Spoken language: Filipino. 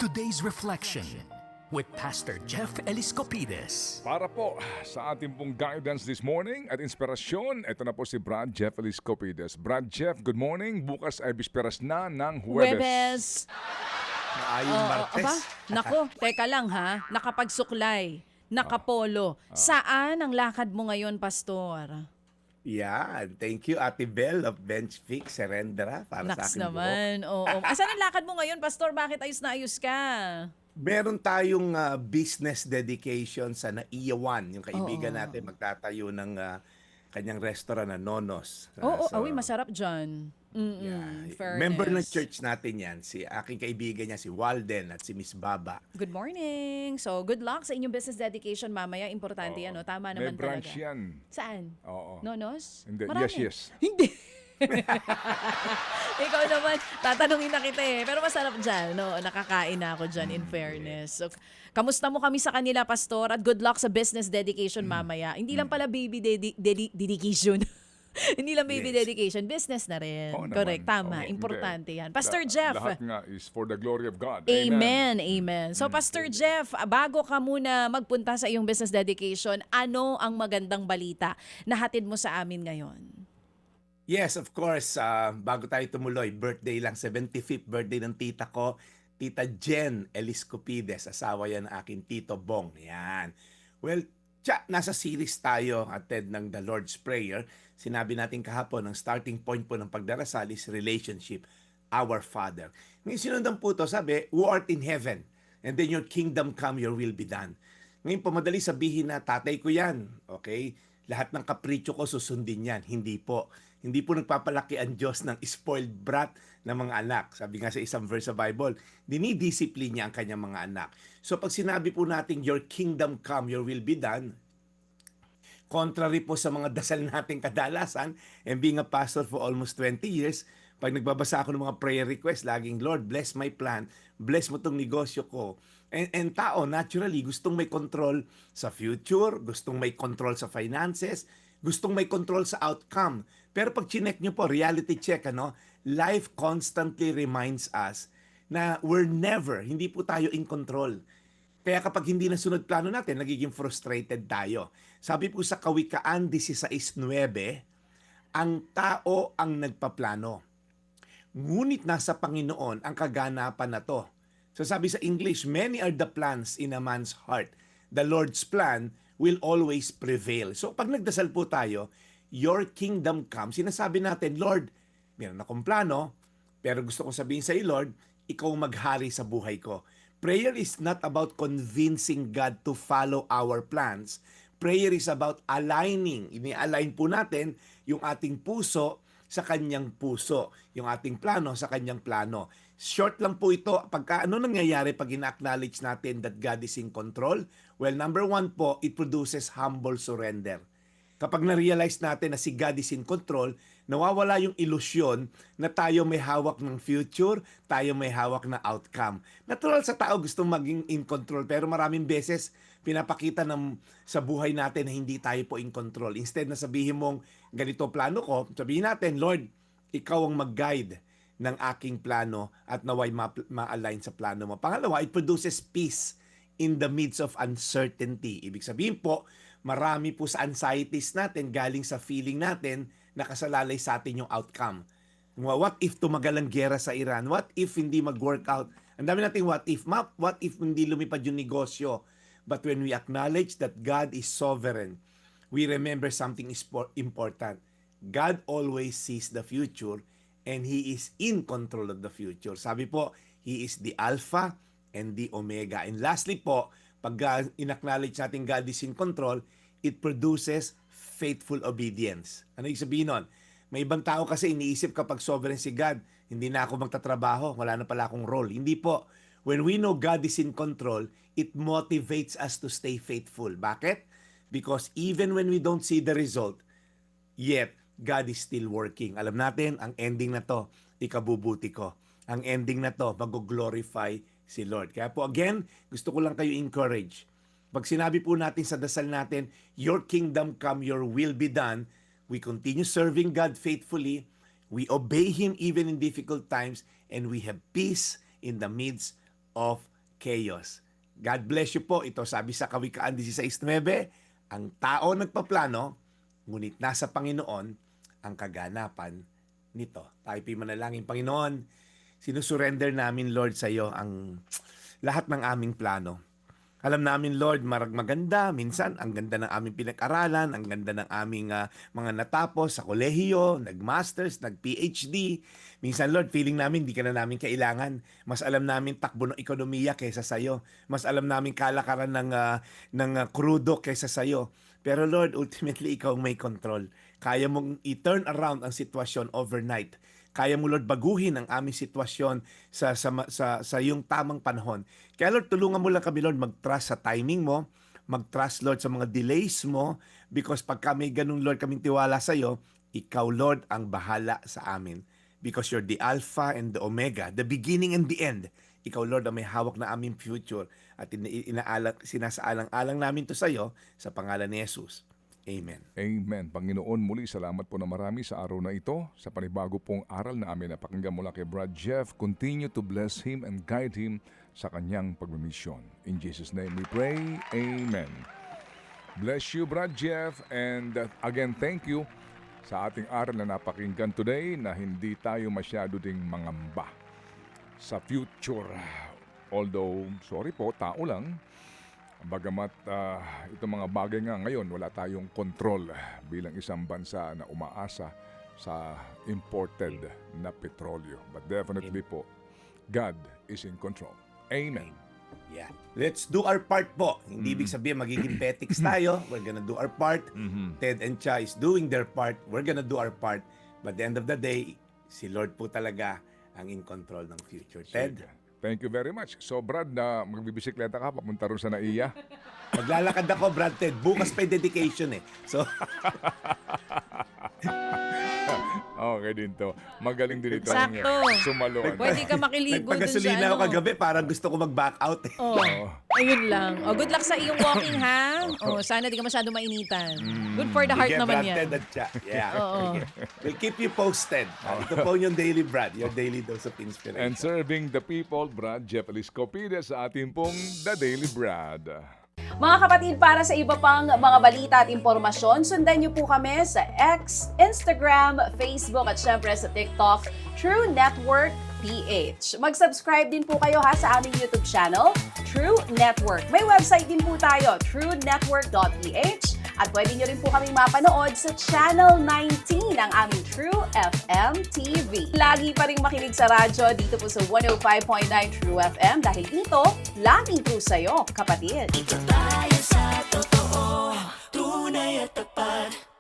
Today's Reflection with Pastor Jeff Eliscopides. Para po sa ating pong guidance this morning at inspirasyon, ito na po si Brad Jeff Eliscopides. Brad Jeff, good morning. Bukas ay bisperas na ng Huwebes. Maayong Martes. Aba, nako, teka lang ha. Nakapagsuklay, nakapolo. Saan ang lakad mo ngayon, Pastor? Yan. Thank you, Ate Bell of Bench Fix Serendra para sa Naks akin naman. Oo. Asan ang lakad mo ngayon, Pastor? Bakit ayos na ayos ka? Meron tayong business dedication sa Naiyawan. Yung kaibigan natin magtatayo ng kanyang restaurant na Nonos. Oo, So, masarap dyan. yeah. Fairness. Member ng church natin yan. Si aking kaibigan niya, si Walden at si Miss Baba. Good morning. So, good luck sa inyong business dedication mamaya. Importante yan, no? Tama May naman branch talaga. yan. Saan? Oo. Nonos? Hindi. Marami. Yes. Hindi. Ikaw naman, tatanungin na kita eh. Pero masarap dyan, no? Nakakain na ako dyan, in fairness. So, kamusta mo kami sa kanila, Pastor? At good luck sa business dedication mamaya. Hindi lang pala baby dedication. Hindi lang baby Yes. dedication, business na rin. Oo naman. Correct, tama. Oo, Importante hindi. yan. Pastor Jeff. Lahat nga is for the glory of God. Amen, amen. So Pastor Jeff, bago ka muna magpunta sa iyong business dedication, ano ang magandang balita na hatid mo sa amin ngayon? Yes, of course. Bago tayo tumuloy, birthday lang, 75th birthday ng tita ko, Tita Jen Eliscopides. Asawa yan ng aking Tito Bong. Yan. Well, nasa series tayo ated ng The Lord's Prayer. Sinabi natin kahapon, ang starting point po ng pagdarasal is relationship, our Father. Ngayon sinundan po ito, sabi, who art in heaven, and then your kingdom come, your will be done. Ngayon po, madali sabihin na, tatay ko yan, okay? Lahat ng kapritsyo ko susundin yan. Hindi po. Hindi po nagpapalaki ang Diyos ng spoiled brat ng mga anak. Sabi nga sa isang verse sa Bible, dinidiscipline niya ang kanyang mga anak. So pag sinabi po natin, your kingdom come, your will be done, contrary po sa mga dasal nating kadalasan, and being a pastor for almost 20 years, pag nagbabasa ako ng mga prayer requests, laging, Lord, bless my plan, bless mo tong negosyo ko. And tao, naturally, gustong may control sa future, gustong may control sa finances, gustong may control sa outcome. Pero pag chinek nyo po, reality check, life constantly reminds us na we're never, hindi po tayo in control. Kaya kapag hindi nasunod plano natin, nagiging frustrated tayo. Sabi po sa Kawikaan 16:9, ang tao ang nagpaplano. Ngunit nasa Panginoon ang kaganapan na to. So sabi sa English, many are the plans in a man's heart. The Lord's plan will always prevail. So pag nagdasal po tayo, your kingdom come, sinasabi natin, Lord, meron akong plano, pero gusto kong sabihin sa iyo, Lord, ikaw maghari sa buhay ko. Prayer is not about convincing God to follow our plans. Prayer is about aligning. Ini-align po natin yung ating puso sa kanyang puso. Yung ating plano sa kanyang plano. Short lang po ito. Ano nangyayari pag ina-acknowledge natin that God is in control? Well, number one po, it produces humble surrender. Kapag na-realize natin na si God is in control, nawawala yung ilusyon na tayo may hawak ng future, tayo may hawak na outcome. Natural sa tao gustong maging in control, pero maraming beses pinapakita sa buhay natin na hindi tayo po in control. Instead na sabihin mong, ganito plano ko, sabihin natin, Lord, ikaw ang mag-guide ng aking plano at naway ma-align sa plano mo. Pangalawa, it produces peace in the midst of uncertainty. Ibig sabihin po, marami po sa anxieties natin galing sa feeling natin na kasalalay sa atin yung outcome. What if tumagal ang giyera sa Iran? What if hindi mag-work out? Ang dami nating what if. What if hindi lumipad yung negosyo? But when we acknowledge that God is sovereign, we remember something is important. God always sees the future and He is in control of the future. Sabi po, He is the Alpha and the Omega. And lastly po, pag in-acknowledge natin God is in control, it produces faithful obedience. Ano yung sabihin nun? May ibang tao kasi iniisip kapag sovereign si God, hindi na ako magtatrabaho, wala na pala akong role. Hindi po. When we know God is in control, it motivates us to stay faithful. Bakit? Because even when we don't see the result, yet God is still working. Alam natin, ang ending na to, ikabubuti ko. Ang ending na to, mag-glorify si Lord. Kaya po again, gusto ko lang kayo encourage. Pag sinabi po natin sa dasal natin, your kingdom come, your will be done, we continue serving God faithfully, we obey Him even in difficult times, and we have peace in the midst of chaos. God bless you po. Ito sabi sa Kawikaan 16:9, ang tao nagpaplano, ngunit nasa Panginoon ang kaganapan nito. Tayo po'y manalangin, Panginoon, sinusurrender namin, Lord, sa iyo ang lahat ng aming plano. Alam namin, Lord, maganda. Minsan, ang ganda ng aming pinag-aralan, ang ganda ng aming mga natapos sa kolehiyo, nag-masters, nag-PhD. Minsan, Lord, feeling namin, di ka na namin kailangan. Mas alam namin takbo ng ekonomiya kaysa sa'yo. Mas alam namin kalakaran ng krudo kaysa sa'yo. Pero Lord, ultimately, ikaw ang may control. Kaya mong i-turn around ang sitwasyon overnight. Kaya mo, Lord, baguhin ang aming sitwasyon sa iyong tamang panahon. Kaya, Lord, tulungan mo lang kami, Lord, mag-trust sa timing mo, mag-trust, Lord, sa mga delays mo, because pagka may ganun, Lord, kaming tiwala sa iyo, ikaw, Lord, ang bahala sa amin. Because you're the Alpha and the Omega, the beginning and the end. Ikaw, Lord, ang may hawak na aming future at sinasaalang-alang namin to sa iyo sa pangalan ni Jesus. Amen. Amen. Panginoon, muli salamat po na marami sa araw na ito. Sa panibago pong aral na amin na pakinggan mula kay Brad Jeff, continue to bless him and guide him sa kanyang pagmimisyon. In Jesus' name we pray. Amen. Bless you, Brad Jeff. And again, thank you sa ating aral na napakinggan today na hindi tayo masyado ding mangamba sa future. Although, sorry po, tao lang. Bagamat itong mga bagay nga ngayon, wala tayong control bilang isang bansa na umaasa sa imported na petrolyo. But definitely po, God is in control. Amen. Yeah. Let's do our part po. Hindi ibig sabihin magiging petics tayo. We're gonna do our part. Ted and Cha is doing their part. We're gonna do our part. But at the end of the day, si Lord po talaga ang in control ng future. Ted? Sige. Thank you very much. So Brad, na magbibisikleta ka, papunta rin sa Naiya. Maglalakad ako, Brad Ted. Bukas pa yung dedication eh. So, Okay din to. Magaling din ito. Sakto. Sumaluan. Pwede ka makiligo dun sa nagpagasolina ako ano. kagabi. Parang gusto ko mag-back out eh. Oh, ayun lang. Oh, good luck sa iyong walking, ha? Oh, sana di ka masyado mainitan. Good for the heart Sige, naman Brad yan. Ted at Cha. Yeah. Oo. Sige. We'll keep you posted. Ito po yung Daily Brad. Your daily dose of inspiration. And serving the people, Brad Jeff Eliscopides sa ating pong The Daily Brad. Mga kapatid, para sa iba pang mga balita at impormasyon, sundan niyo po kami sa X, Instagram, Facebook at syempre sa TikTok, True Network PH. Mag-subscribe din po kayo ha sa aming YouTube channel, True Network. May website din po tayo, truenetwork.ph, at pwede niyo rin po kaming mapanood sa Channel 19 ng aming True FM TV. Lagi pa rin makinig sa radyo dito po sa 105.9 True FM dahil dito, laging true sa'yo, kapatid. Dito tayo sa totoo.